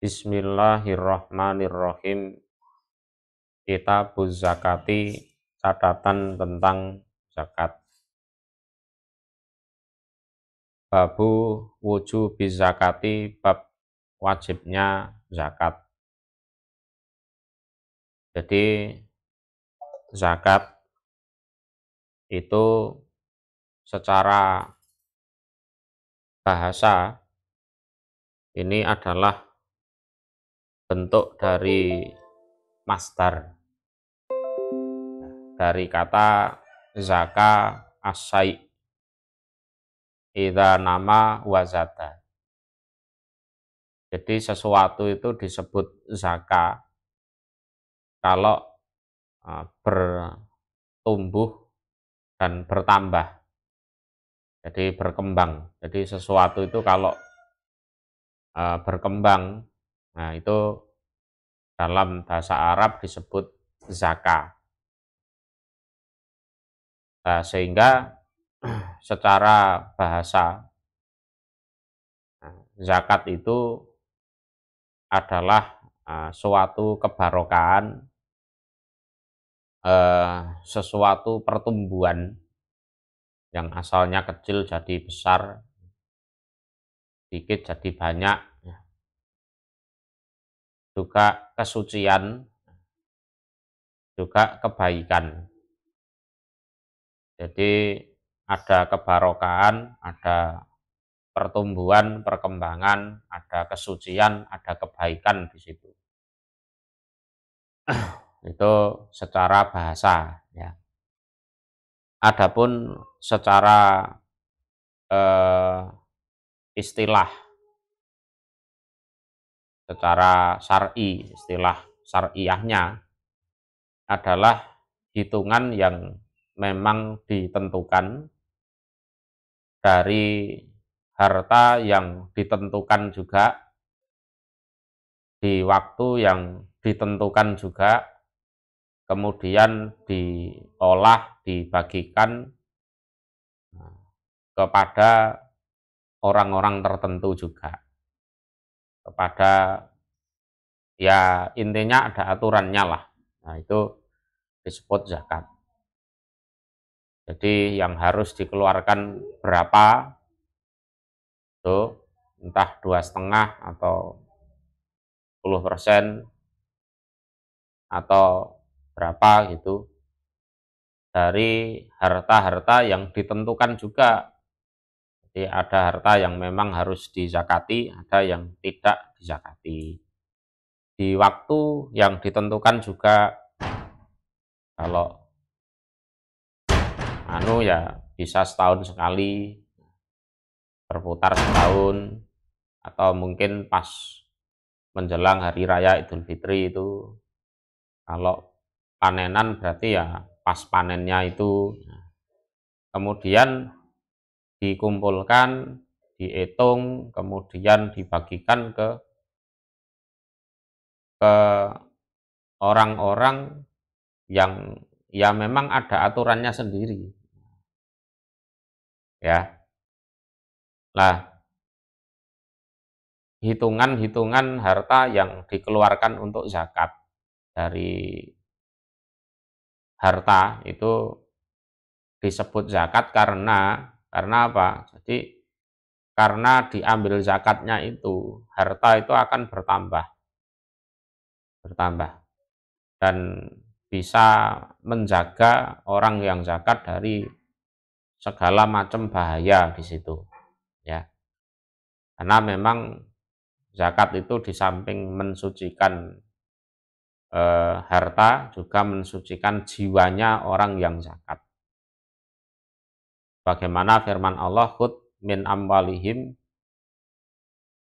Bismillahirrahmanirrahim. Kitabuz zakati, catatan tentang zakat. Babu wujubiz zakati, bab wajibnya zakat. Jadi zakat itu secara bahasa ini adalah bentuk dari masdar, dari kata zaka asai, idza nama wazada. Jadi sesuatu itu disebut zaka kalau bertumbuh dan bertambah, jadi berkembang. Jadi sesuatu itu kalau berkembang, nah itu dalam bahasa Arab disebut zaka. Nah, sehingga secara bahasa zakat itu adalah suatu kebarokahan, sesuatu pertumbuhan yang asalnya kecil jadi besar, sedikit jadi banyak, juga kesucian, juga kebaikan. Jadi ada kebarokahan, ada pertumbuhan, perkembangan, ada kesucian, ada kebaikan di situ. Itu secara bahasa, ya. Adapun secara istilah, secara syar'i, istilah syar'iyahnya adalah hitungan yang memang ditentukan dari harta yang ditentukan juga, di waktu yang ditentukan juga, kemudian diolah, dibagikan kepada orang-orang tertentu juga, kepada, ya intinya ada aturannya lah. Nah itu disebut zakat. Jadi yang harus dikeluarkan berapa, itu entah 2,5 atau 10% atau berapa gitu, dari harta-harta yang ditentukan juga. Jadi ada harta yang memang harus dizakati, ada yang tidak dizakati. Di waktu yang ditentukan juga, kalau ya bisa setahun sekali, berputar setahun, atau mungkin pas menjelang hari raya Idul Fitri itu. Kalau panenan berarti ya pas panennya itu. Kemudian dikumpulkan, dihitung, kemudian dibagikan ke orang-orang yang ya memang ada aturannya sendiri. Ya. Lah, hitungan-hitungan harta yang dikeluarkan untuk zakat dari harta itu disebut zakat karena apa? Jadi karena diambil zakatnya itu, harta itu akan bertambah dan bisa menjaga orang yang zakat dari segala macam bahaya di situ, ya. Karena memang zakat itu di samping mensucikan harta, juga mensucikan jiwanya orang yang zakat. Bagaimana firman Allah, khud min amwalihim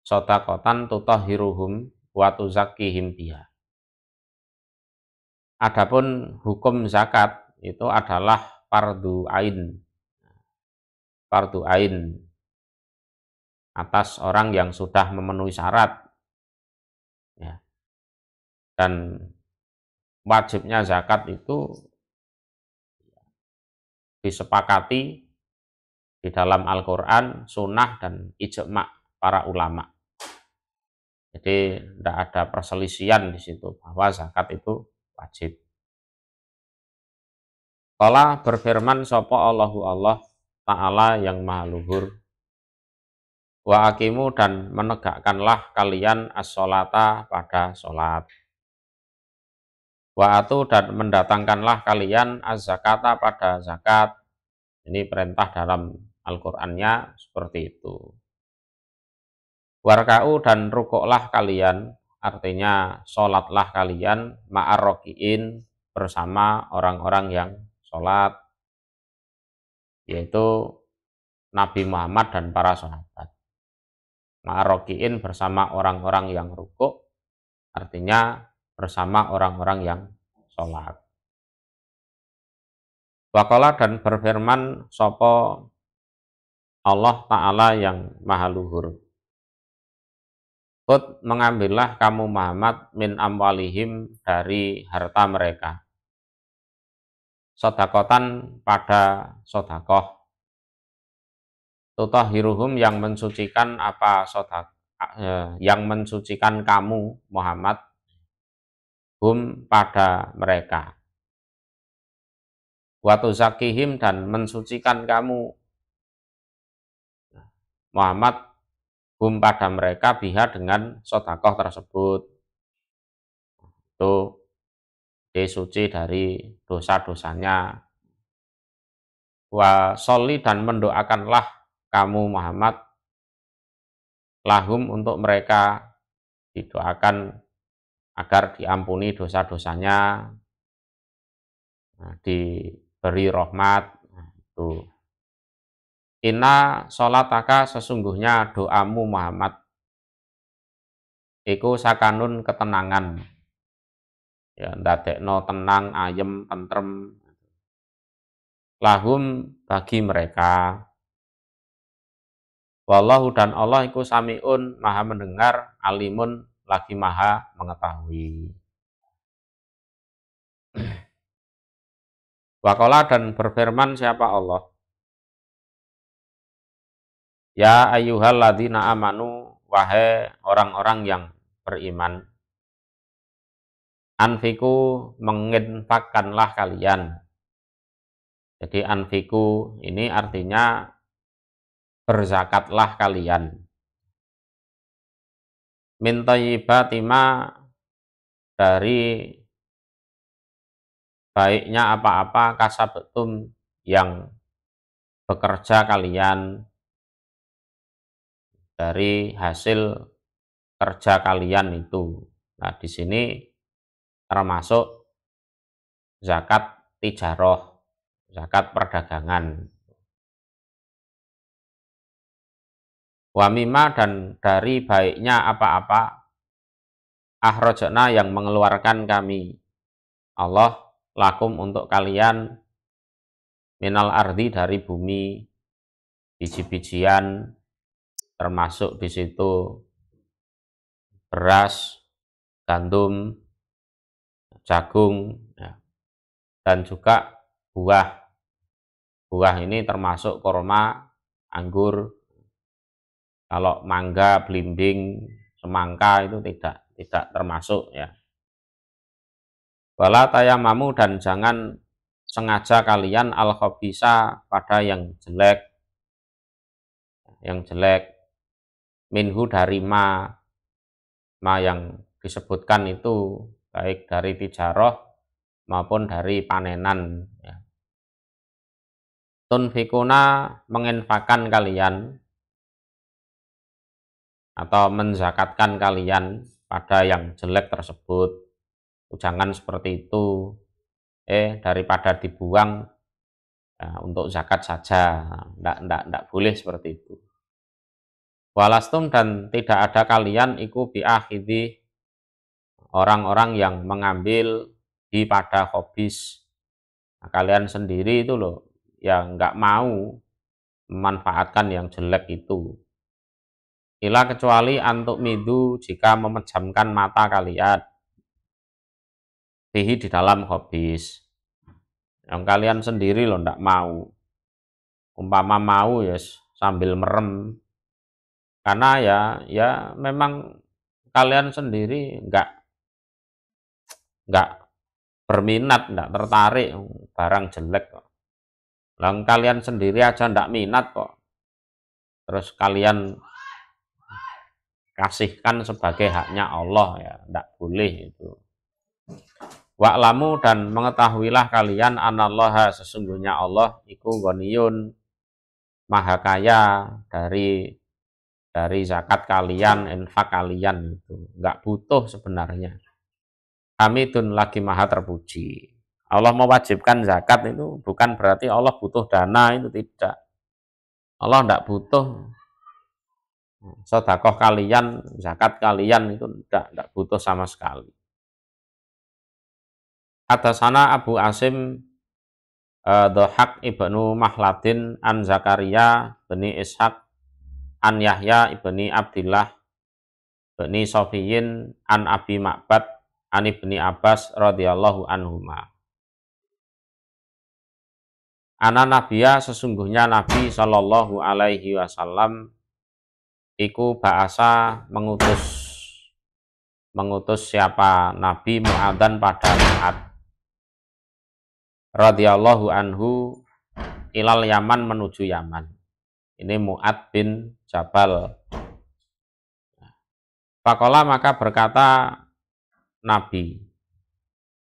shadaqatan tutahhiruhum wa tuzakkihim biha. Adapun hukum zakat itu adalah fardu ain. Fardu ain atas orang yang sudah memenuhi syarat, ya. Dan wajibnya zakat itu disepakati di dalam Al-Quran, sunnah, dan ijma' para ulama. Jadi tidak ada perselisihan di situ bahwa zakat itu wajib. Qala berfirman sapa Allahu Allah Ta'ala yang maha luhur, wa aqimu dan menegakkanlah kalian as-sholata pada sholat, wa atu dan mendatangkanlah kalian az-zakata pada zakat. Ini perintah dalam Al-Qur'annya seperti itu. Warka'u dan rukuklah kalian, artinya sholatlah kalian ma'arrokiin bersama orang-orang yang sholat, yaitu Nabi Muhammad dan para sahabat. Ma'arrokiin bersama orang-orang yang rukuk, artinya bersama orang-orang yang sholat. Waqala dan berfirman sopo Allah Ta'ala yang maha luhur, Khud mengambillah kamu Muhammad min amwalihim dari harta mereka, sodakotan pada sodakoh, tutahiruhum yang mensucikan yang mensucikan kamu Muhammad, hum pada mereka, watu zakihim dan mensucikan kamu Muhammad hum pada mereka biha dengan sodakoh tersebut. Itu disuci dari dosa-dosanya. Wa sholli dan mendoakanlah kamu Muhammad lahum untuk mereka, didoakan agar diampuni dosa-dosanya, diberi rahmat. Itu inna sholataka sesungguhnya doamu Muhammad iku sakanun ketenangan, ya ndadekno tenang, ayem, tentrem, lahum bagi mereka. Wallahu dan Allah iku samiun maha mendengar, alimun lagi maha mengetahui. Waqala dan berfirman siapa Allah, ya ayyuhalladzina amanu, wahai orang-orang yang beriman, anfiku menginfakkanlah kalian. Jadi anfiku ini artinya berzakatlah kalian. Min thayyibatima dari baiknya apa-apa kasabetum yang bekerja kalian, dari hasil kerja kalian itu. Nah, di sini termasuk zakat tijaroh, zakat perdagangan. Wamima dan dari baiknya apa-apa ahrojna yang mengeluarkan kami Allah lakum untuk kalian minal ardi dari bumi, biji-bijian termasuk di situ beras, gandum, jagung, ya, dan juga buah. Buah ini termasuk korma, anggur. Kalau mangga, belimbing, semangka itu tidak termasuk, ya. Wala tayamamu dan jangan sengaja kalian al-khabisa pada yang jelek, minhu dari ma yang disebutkan itu baik dari tijaroh maupun dari panenan, ya. Tunfikuna menginfakkan kalian atau menzakatkan kalian pada yang jelek tersebut. Jangan seperti itu, daripada dibuang, ya, untuk zakat saja, ndak boleh seperti itu. Walastum dan tidak ada kalian iku biakhidhi orang-orang yang mengambil di pada khobis. Nah, kalian sendiri itu loh yang nggak mau memanfaatkan yang jelek itu. Ila kecuali antuk midu jika memejamkan mata kalian fihi di dalam khobis. Yang kalian sendiri loh ndak mau. Umpama mau ya sambil merem. Karena ya memang kalian sendiri nggak berminat, nggak tertarik barang jelek kok. Lah kalian sendiri aja nggak minat kok. Terus kalian kasihkan sebagai haknya Allah, ya nggak boleh itu. Wa'lamu, dan mengetahuilah kalian anallaha, sesungguhnya Allah iku ghaniyun, maha kaya dari zakat kalian, infak kalian itu nggak butuh sebenarnya. Hamidun, lagi maha terpuji. Allah mewajibkan zakat itu bukan berarti Allah butuh dana, itu tidak. Allah tidak butuh sedekah kalian, zakat kalian, itu tidak butuh sama sekali. Hadasana Abu Asim Dhahak ibnu Mahladin an Zakaria bani Ishaq an Yahya ibni Abdillah bani Sofiyin an Abi Ma'bad an ibni Abbas radhiyallahu anhuma. Ana Nabiya, sesungguhnya Nabi Shallallahu alaihi wasallam iku ba'asa mengutus siapa Nabi Mu'adzan pada Mu'adz radhiyallahu anhu ilal Yaman, menuju Yaman. Ini Mu'adz bin Jabal. Faqala, maka berkata Nabi,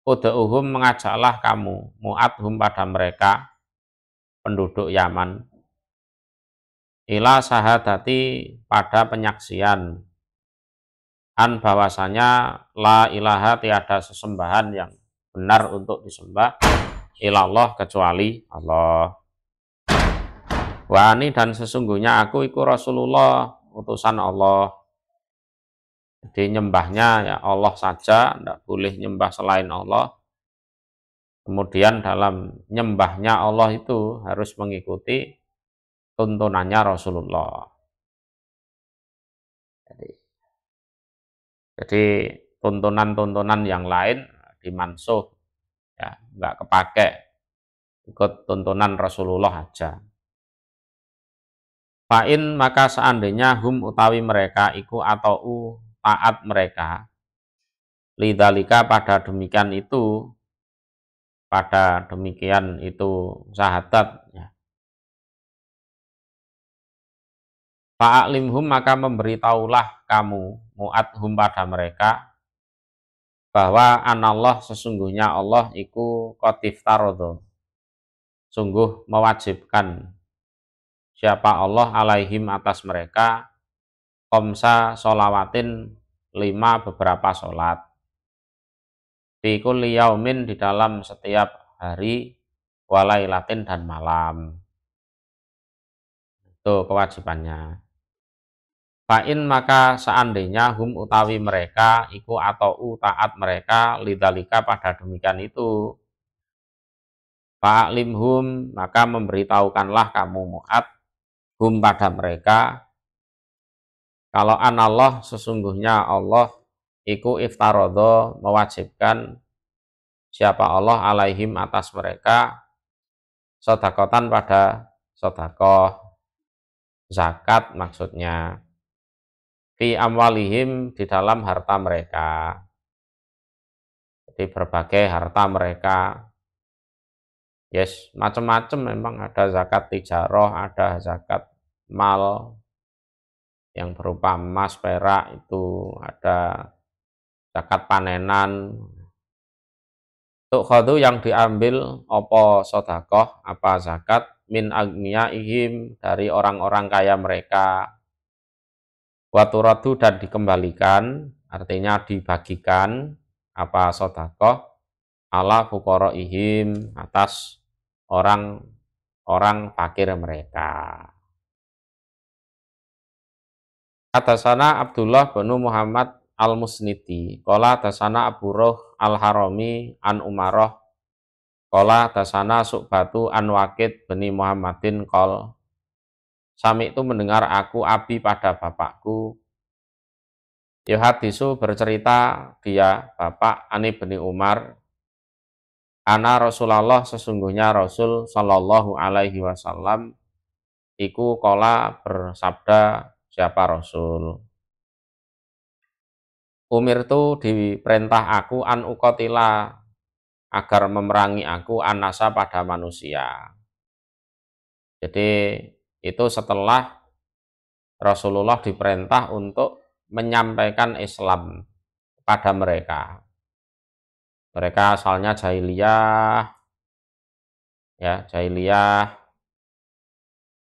ud'uhum, mengajaklah kamu Mu'adzhum pada mereka penduduk Yaman, ila sahadati, pada penyaksian, an bahwasanya la ilaha, tiada sesembahan yang benar untuk disembah, ilallah, kecuali Allah. Wa ani, dan sesungguhnya aku iku Rasulullah, utusan Allah. Jadi nyembahnya ya Allah saja, tidak boleh nyembah selain Allah. Kemudian dalam nyembahnya Allah itu harus mengikuti tuntunannya Rasulullah. Jadi tuntunan-tuntunan yang lain dimansuh, ya nggak kepake, ikut tuntunan Rasulullah aja. Fa'in, maka seandainya hum utawi mereka iku atau taat mereka, lidzalika, pada demikian itu syahadat, ya. Fa'alimhum, maka memberitahulah kamu Mu'adzhum pada mereka bahwa anallah, sesungguhnya Allah iku qatiftarodho, sungguh mewajibkan siapa Allah alaihim, atas mereka, komsa sholawatin, 5 beberapa sholat, fi kulli yaumin, di dalam setiap hari, walailatin, dan malam. Itu kewajibannya. Fa'in, maka seandainya hum utawi mereka iku atau taat mereka, lidzalika, pada demikian itu, fa'alimhum, maka memberitahukanlah kamu Mu'adz hum pada mereka, kalau anallah, sesungguhnya Allah iku iftarodho, mewajibkan siapa Allah alaihim, atas mereka, sodakotan, pada sodakoh, zakat maksudnya, fi amwalihim, di dalam harta mereka. Jadi berbagai harta mereka, yes, macam-macam memang, ada zakat tijaroh, ada zakat mal yang berupa emas, perak, itu ada zakat panenan. Tukhadu, yang diambil opo sodakoh, apa zakat, min agniyaihim, dari orang-orang kaya mereka, waturadu, dan dikembalikan, artinya dibagikan apa sodakoh, ala fuqaraihim, atas orang fakir mereka. Hadasana Abdullah bin Muhammad al-Musnidi, qala hadasana Abu Ruh al-Harami an Umarah, qala hadasana Su'batu an Waqid bin Muhammadin, qol sami itu mendengar aku abi pada bapakku, yuhadisu, bercerita dia bapak, ani bin Umar, ana Rasulullah, sesungguhnya Rasul Shallallahu alaihi wasallam iku qala, bersabda siapa Rasul, umirtu diperintah aku an uqatila agar memerangi aku anasa pada manusia. Jadi itu setelah Rasulullah diperintah untuk menyampaikan Islam pada mereka. Mereka asalnya jahiliyah, ya jahiliyah,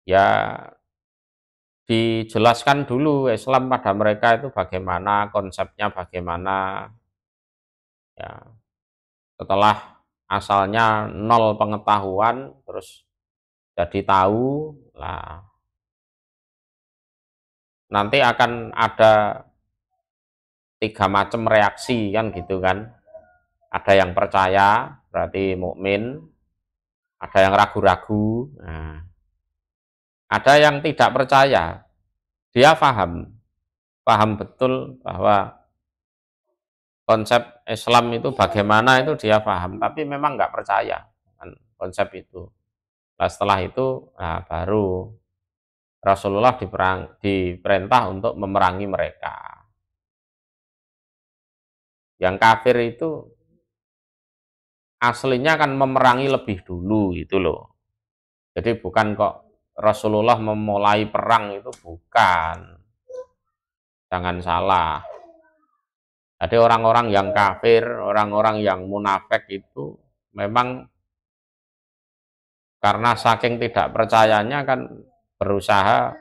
ya dijelaskan dulu Islam pada mereka itu bagaimana, konsepnya bagaimana, ya setelah asalnya nol pengetahuan, terus jadi tahu, lah nanti akan ada 3 macam reaksi kan gitu kan. Ada yang percaya, berarti mukmin, ada yang ragu-ragu, nah, ada yang tidak percaya, dia paham betul bahwa konsep Islam itu bagaimana itu dia paham, tapi memang nggak percaya kan konsep itu. Nah, setelah itu nah, baru Rasulullah diperintah untuk memerangi mereka. Yang kafir itu aslinya kan memerangi lebih dulu itu loh. Jadi bukan kok Rasulullah memulai perang itu, bukan. Jangan salah. Jadi orang-orang yang kafir, orang-orang yang munafik itu memang karena saking tidak percayanya kan berusaha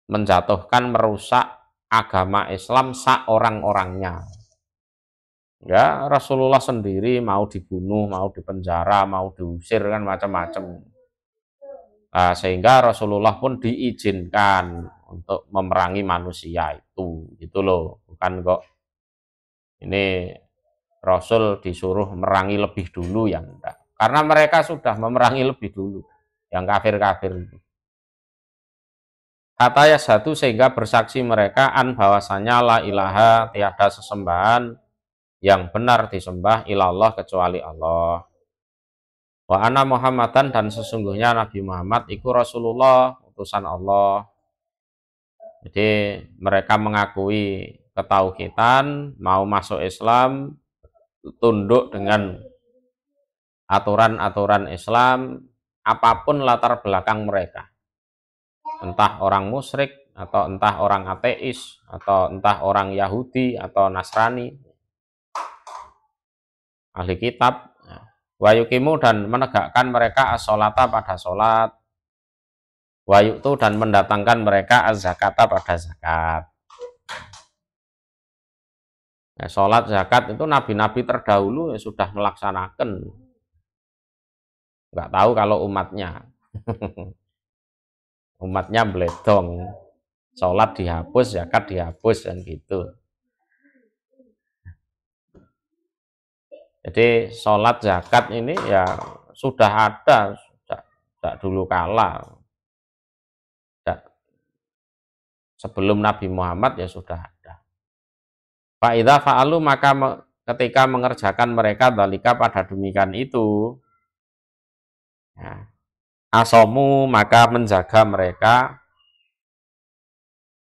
menjatuhkan, merusak agama Islam seorang-orangnya. Ya Rasulullah sendiri mau dibunuh, mau dipenjara, mau diusir kan macam-macam. Nah, sehingga Rasulullah pun diizinkan untuk memerangi manusia itu, gitu loh. Bukan kok ini Rasul disuruh merangi lebih dulu, yang enggak. Karena mereka sudah memerangi lebih dulu, yang kafir-kafir itu. Kata ya satu sehingga bersaksi mereka an bahwasanya la ilaha tiada sesembahan yang benar disembah ilallah kecuali Allah. Wa anna Muhammadan dan sesungguhnya Nabi Muhammad iku Rasulullah utusan Allah. Jadi mereka mengakui ketauhidan, mau masuk Islam, tunduk dengan aturan-aturan Islam, apapun latar belakang mereka. Entah orang musyrik, atau entah orang ateis, atau entah orang Yahudi, atau Nasrani, ahli kitab. Wa yuqimu dan menegakkan mereka as-sholata pada sholat, wa yu'tu dan mendatangkan mereka az-zakata pada zakat. Nah, sholat zakat itu nabi-nabi terdahulu ya sudah melaksanakan. Nggak tahu kalau umatnya. Umatnya beledong. Sholat dihapus, zakat dihapus, dan gitu. Jadi sholat zakat ini ya sudah ada sejak dulu kala. Sebelum Nabi Muhammad ya sudah ada. Fa'idha fa'alu maka ketika mengerjakan mereka dalika pada demikian itu, ya, asomu maka menjaga mereka,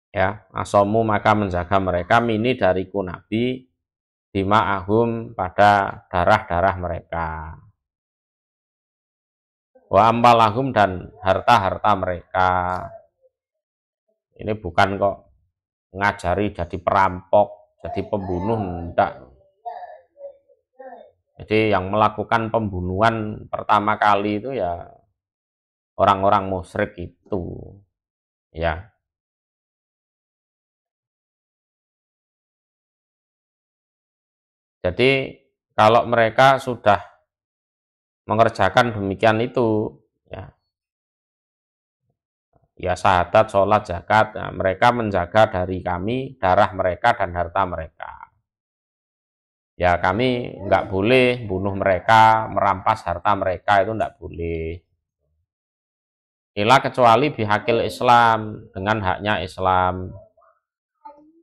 ya asomu maka menjaga mereka mini dariku Nabi dima'ahum pada darah-darah mereka, wa ambalahum dan harta-harta mereka. Ini bukan kok ngajari jadi perampok, jadi pembunuh, enggak. Jadi yang melakukan pembunuhan pertama kali itu ya orang-orang musyrik itu, ya. Jadi kalau mereka sudah mengerjakan demikian itu, ya syahadat, sholat, zakat, nah, mereka menjaga dari kami darah mereka dan harta mereka. Ya kami nggak boleh bunuh mereka, merampas harta mereka, itu nggak boleh. Ila kecuali bihakil Islam, dengan haknya Islam.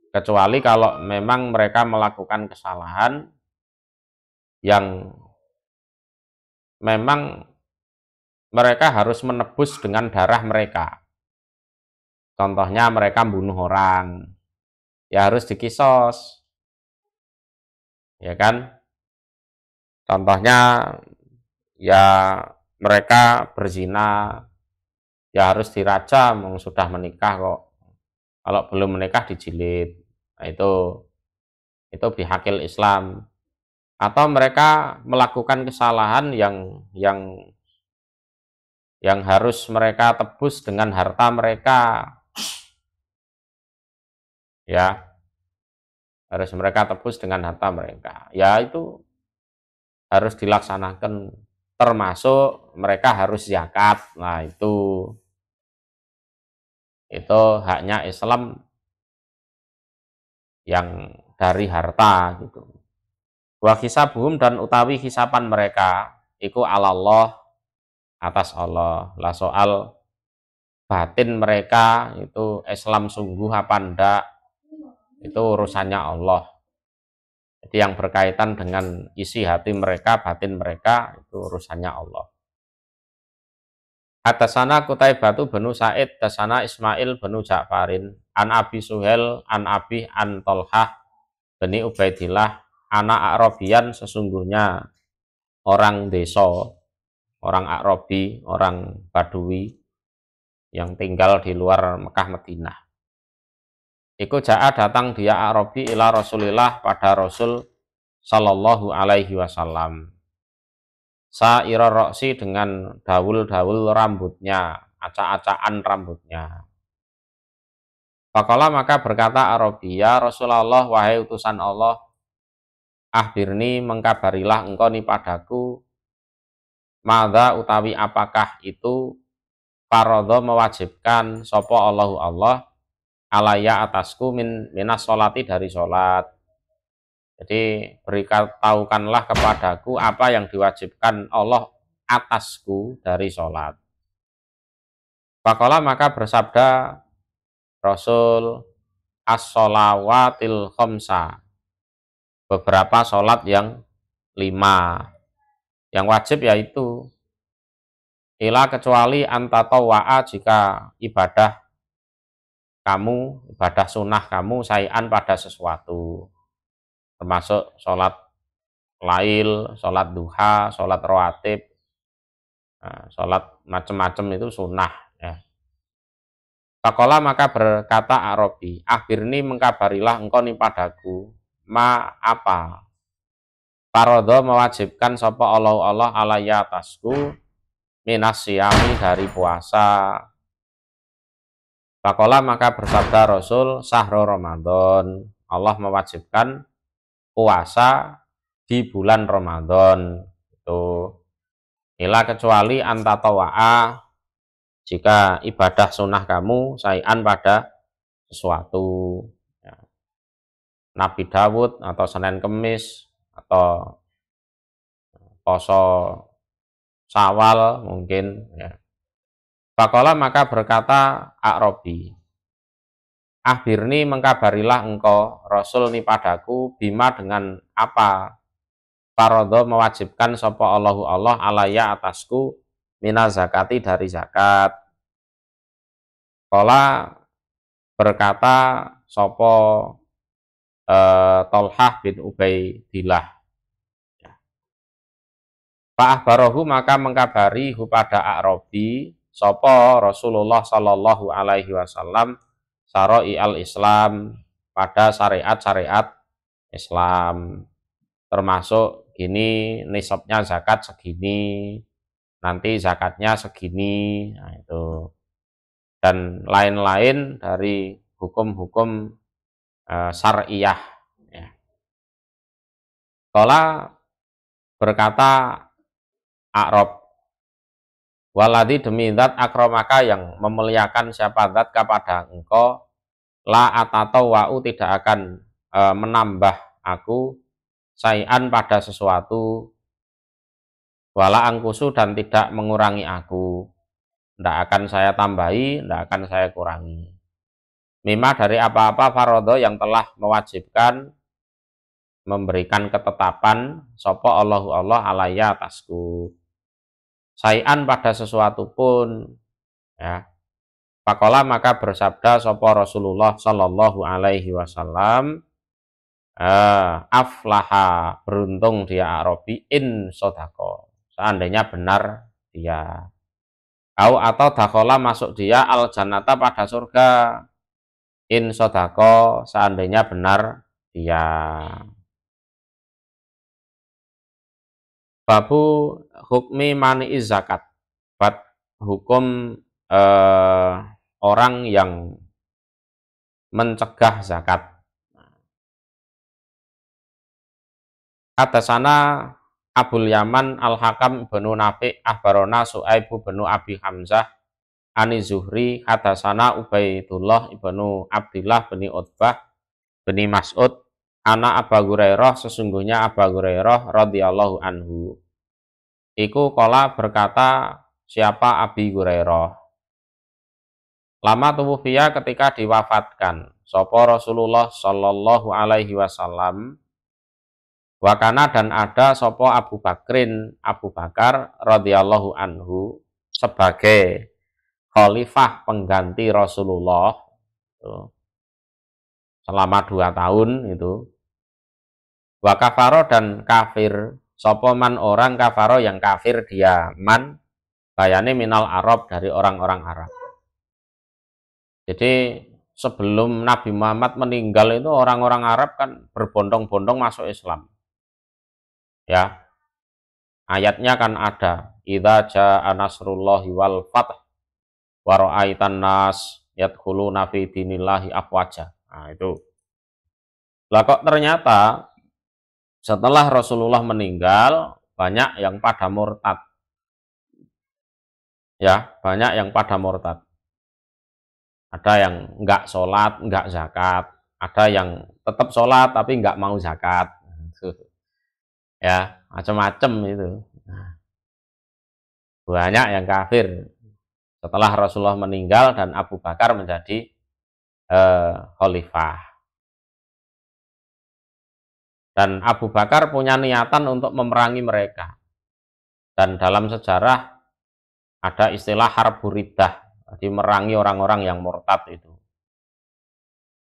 Kecuali kalau memang mereka melakukan kesalahan yang memang mereka harus menebus dengan darah mereka. Contohnya mereka bunuh orang, ya harus dikisos, ya kan? Contohnya ya mereka berzina, ya harus dirajam, sudah menikah kok. Kalau belum menikah dijilid. Nah, itu bihakil Islam. Atau mereka melakukan kesalahan yang harus mereka tebus dengan harta mereka, ya harus mereka tebus dengan harta mereka, ya itu harus dilaksanakan, termasuk mereka harus zakat. Nah itu haknya Islam yang dari harta gitu. Wa hisabuhum, dan utawi hisapan mereka iku alallah, atas Allah. Lah soal batin mereka itu Islam sungguh apa ndak, itu urusannya Allah. Jadi yang berkaitan dengan isi hati mereka, batin mereka, itu urusannya Allah. Atasana Kutaibatu benu Sa'id, dasana Ismail benu Ja'farin, an Abi Suhel, an Abi an Tolhah, bani Ubaidillah, anak Arabian, sesungguhnya orang desa, orang Arabi, orang Badui, yang tinggal di luar Mekah Madinah. Iku ja'a, datang dia Arabi ila Rasulillah, pada Rasul sallallahu alaihi wasallam. Sa'ira roksi, dengan dawul-dawul rambutnya, acak-acakan rambutnya. Faqala, maka berkata Arabi, ya Rasulullah, wahai utusan Allah, akhbirni, mengkabarilah engkau ni padaku, madza utawi apakah itu, faradha mewajibkan sopo Allahu Allah, alaya atasku, minas sholati, dari sholat. Jadi beritahukanlah kepadaku apa yang diwajibkan Allah atasku dari sholat. Faqala, maka bersabda Rasul, as-sholawatil khamsa, beberapa sholat yang 5. Yang wajib yaitu ila, kecuali antatawwa'a, jika ibadah kamu, ibadah sunnah kamu, sayan, pada sesuatu, termasuk sholat lail, sholat duha, sholat rawatib, sholat macam-macam itu sunnah, ya. Faqala, maka berkata Arabi, akhirni, mengkabarilah engkau ni padaku, ma apa, faradha mewajibkan sapa Allah alaya atasku, minas siyami, dari puasa. Faqala, maka bersabda Rasul, sahro Ramadan, Allah mewajibkan puasa di bulan Ramadan. Itu ila, kecuali antatawwa'a, jika ibadah sunnah kamu sayan, pada sesuatu, ya. Nabi Dawud, atau Senin Kemis, atau poso Syawal mungkin, ya. Faqala, maka berkata Arabi, akhirni, mengkabarilah engkau Rasul ni padaku, bima, dengan apa, faradha mewajibkan sapa Allahu Allah alaya atasku, minaz zakati, dari zakat. Qala, berkata sapa Tolhah bin Ubaidillah, ya. Fa'akhbarahu, maka mengkabari hu pada Arabi sapa Rasulullah sallallahu alaihi wasallam, syara'i al-Islam, pada syariat-syariat Islam, termasuk gini, nisabnya zakat segini, nanti zakatnya segini, nah itu, dan lain-lain dari hukum-hukum syariah, ya. Qala, berkata A'rab, waladhi, demi zat akramaka, yang memuliakan siapa zat kepada engkau, la atatawwa'u, tidak akan menambah aku, sayan, pada sesuatu, wala angkusu, dan tidak mengurangi aku, tidak akan saya tambahi, tidak akan saya kurangi, mimma, dari apa-apa, faradha, yang telah mewajibkan, memberikan ketetapan, sapa Allahu Allah alaya atasku, sayan, pada sesuatu pun, ya. Faqala maka bersabda sapa Rasulullah sallallahu alaihi wasallam, aflaha, beruntung dia Arabi, in sodako, seandainya benar dia. Atau dakhola, masuk dia al jannata, pada surga, in sodako, seandainya benar dia. Babu hukmi mani zakat, bab hukum orang yang mencegah zakat. Hadasana Abul Yaman Al-Hakam benu Nafi' Ahbarona Su'aibu benu Abi Hamzah Ani Zuhri. Hadasana Ubaidullah ibnu Abdillah beni Utbah beni Mas'ud ana Aba Hurairah, sesungguhnya Aba Hurairah radhiyallahu anhu iku kola, berkata siapa Abi Hurairah, lama tuwufiya, ketika diwafatkan sapa Rasulullah sallallahu alaihi wasallam, wakana, dan ada sopo Abu Bakrin, Abu Bakar radhiyallahu anhu, sebagai khalifah pengganti Rasulullah selama 2 tahun itu. Wa kafaro, dan kafir sopo man, orang kafaro yang kafir dia, man bayane minal Arab, dari orang-orang Arab. Jadi sebelum Nabi Muhammad meninggal itu orang-orang Arab kan berbondong-bondong masuk Islam. Ya, ayatnya kan ada, idza jaa nasrullahi wal fath wa ra'aitan nas yadkhuluna fi dinillahi afwaja. Nah, itu. Lah kok ternyata setelah Rasulullah meninggal banyak yang pada murtad. Ya, banyak yang pada murtad. Ada yang enggak sholat, enggak zakat, ada yang tetap sholat tapi enggak mau zakat. Ya, macam-macam itu. Banyak yang kafir setelah Rasulullah meninggal dan Abu Bakar menjadi khalifah. Dan Abu Bakar punya niatan untuk memerangi mereka. Dan dalam sejarah ada istilah harbu riddah, jadi merangi orang-orang yang murtad itu.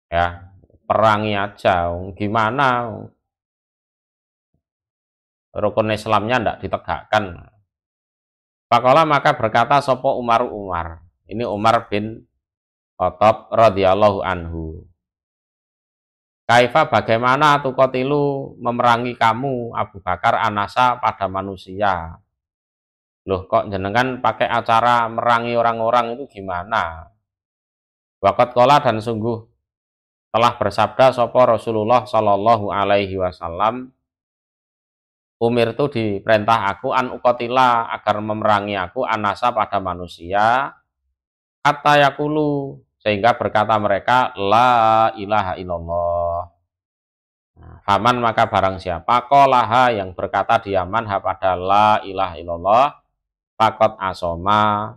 Ya, perangi aja, gimana rukun Islamnya tidak ditegakkan. Faqala, maka berkata sopo Umar. Ini Umar bin Khattab radhiyallahu anhu. Kaifa, bagaimana tuqatilu, memerangi kamu Abu Bakar, anasa, pada manusia. Loh, kok jenengan pakai acara merangi orang-orang itu gimana? Waqat qala, dan sungguh telah bersabda sopo Rasulullah sallallahu alaihi wasallam, umir itu diperintah aku an uqatila, agar memerangi aku, anasa, pada manusia, hatta yakulu, sehingga berkata mereka la ilaha illallah. Faman, maka barang siapa qolaha, yang berkata diaman ha pada la ilaha illallah, faqad asoma,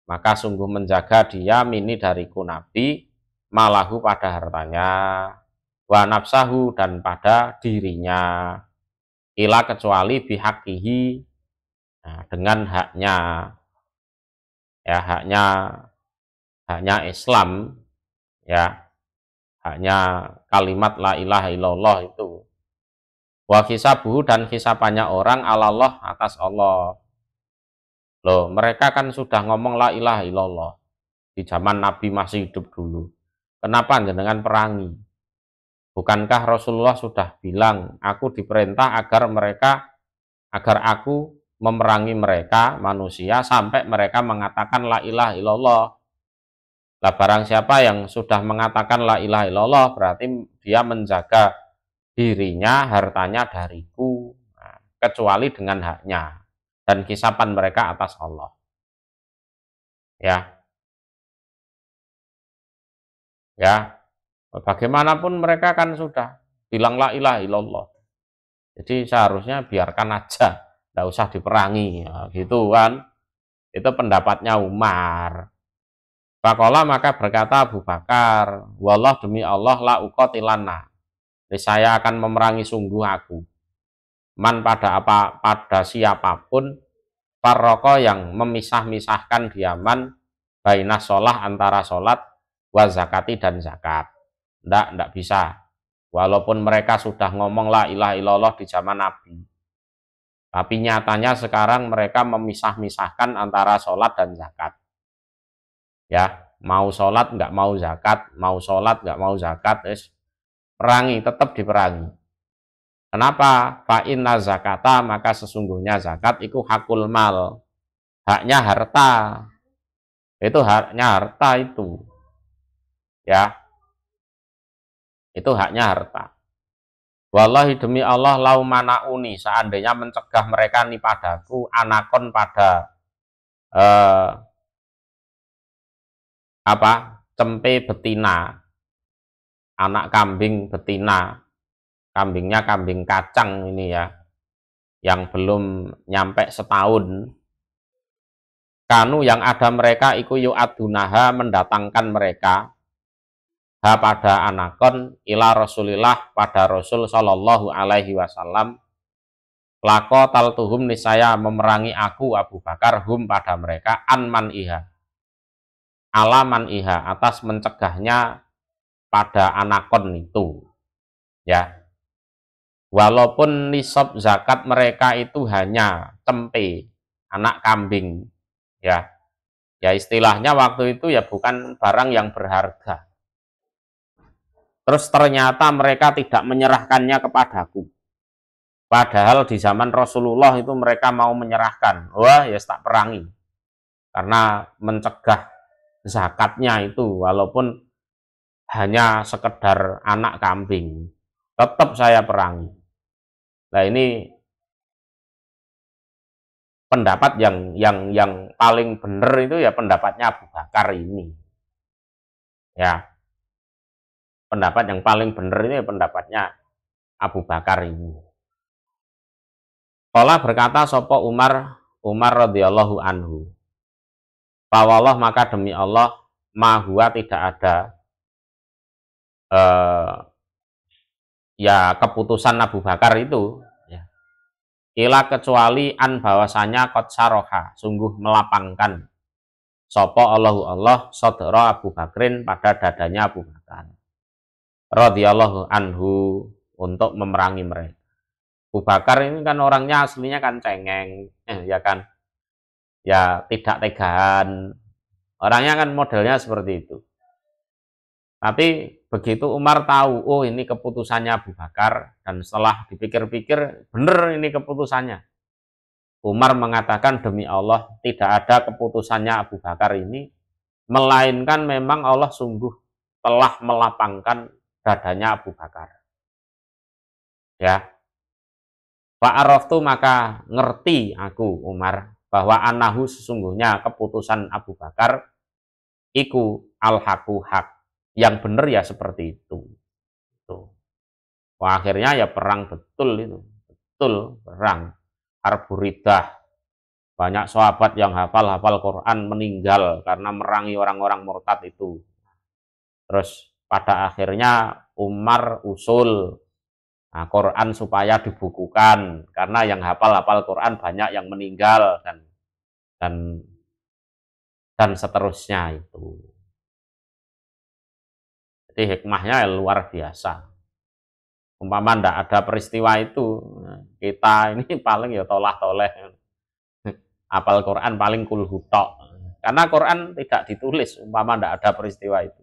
maka sungguh menjaga dia mini, dariku Nabi, malahu, pada hartanya, wa nafsahu, dan pada dirinya, ila, kecuali bihaqihi, dengan haknya, ya, haknya Islam, ya, haknya kalimat la ilaha illallah itu. Wa hisabuhu, dan hisabannya orang alallah, atas Allah. Loh, mereka kan sudah ngomong la ilaha illallah di zaman Nabi masih hidup dulu. Kenapa jenengan perangi? Bukankah Rasulullah sudah bilang, aku diperintah agar aku memerangi mereka, manusia, sampai mereka mengatakan la ilaha illallah. Lah barang siapa yang sudah mengatakan la ilaha illallah, berarti dia menjaga dirinya, hartanya dariku, kecuali dengan haknya, dan hisaban mereka atas Allah. Ya, bagaimanapun mereka kan sudah bilang la ilaha illallah. Jadi seharusnya biarkan aja, tidak usah diperangi, ya, gitu kan. Itu pendapatnya Umar. Faqala, maka berkata Abu Bakar, wallah, demi Allah, la uqatilanna, saya akan memerangi sungguh aku, man, pada siapapun, farroko, yang memisah-misahkan diaman, bainah sholah antara sholat wa zakati dan zakat. Ndak bisa. Walaupun mereka sudah ngomong la ilaha illallah di zaman Nabi. Tapi nyatanya sekarang mereka memisah-misahkan antara sholat dan zakat. Ya, mau sholat nggak mau zakat, mau sholat nggak mau zakat, perangi, tetap diperangi. Kenapa? Fa inna zakata, maka sesungguhnya zakat itu hakul mal. Haknya harta. Itu haknya harta itu. Ya. Itu haknya harta. Wallahi demi Allah lau manauni, seandainya mencegah mereka nih padaku anakon pada cempe betina, anak kambing betina, kambingnya kambing kacang ini ya, yang belum nyampe setahun. Kanu yang ada mereka iku yu'adunaha, mendatangkan mereka pada anakon ila Rasulillah, pada Rasul sallallahu alaihi wasallam. Lako taltuhum, niscaya memerangi aku Abu Bakar hum pada mereka anman iha, alaman iha, atas mencegahnya pada anakon itu. Ya, walaupun nisab zakat mereka itu hanya cempe, anak kambing, ya istilahnya waktu itu ya bukan barang yang berharga. Terus ternyata mereka tidak menyerahkannya kepadaku. Padahal di zaman Rasulullah itu mereka mau menyerahkan. Wah, ya tak perangi. Karena mencegah zakatnya itu, walaupun hanya sekedar anak kambing, tetap saya perangi. Nah, ini pendapat yang paling benar itu ya pendapatnya Abu Bakar ini. Ya. Pendapat yang paling benar ini pendapatnya Abu Bakar ini. Qala berkata sopo Umar radhiyallahu anhu. Fawallah, maka demi Allah, huwa tidak ada ya keputusan Abu Bakar itu ya, ila kecuali an bahwasanya qad saroha, sungguh melapangkan sopo Allah sodra Abu Bakrin, pada dadanya Abu Bakar radhiyallahu anhu, untuk memerangi mereka. Abu Bakar ini kan orangnya aslinya kan cengeng, ya kan, ya tidak tegaan, orangnya kan modelnya seperti itu. Tapi begitu Umar tahu, oh ini keputusannya Abu Bakar, dan setelah dipikir-pikir, benar ini keputusannya. Umar mengatakan, demi Allah tidak ada keputusannya Abu Bakar ini, melainkan memang Allah sungguh telah melapangkan dadanya Abu Bakar. Ya. Fa'araftu, maka ngerti aku Umar bahwa anahu, sesungguhnya keputusan Abu Bakar iku al-haqu haq, yang benar ya seperti itu. Tuh. Wah, akhirnya ya perang betul itu. Betul, perang Arburidah. Banyak sahabat yang hafal Quran meninggal karena merangi orang-orang murtad itu. Terus pada akhirnya Umar usul Quran supaya dibukukan, karena yang hafal Quran banyak yang meninggal dan seterusnya itu. Jadi hikmahnya luar biasa. Umpama ndak ada peristiwa itu, kita ini paling ya tolah-toleh. Hafal Quran paling kulhutok. Karena Quran tidak ditulis umpama ndak ada peristiwa itu.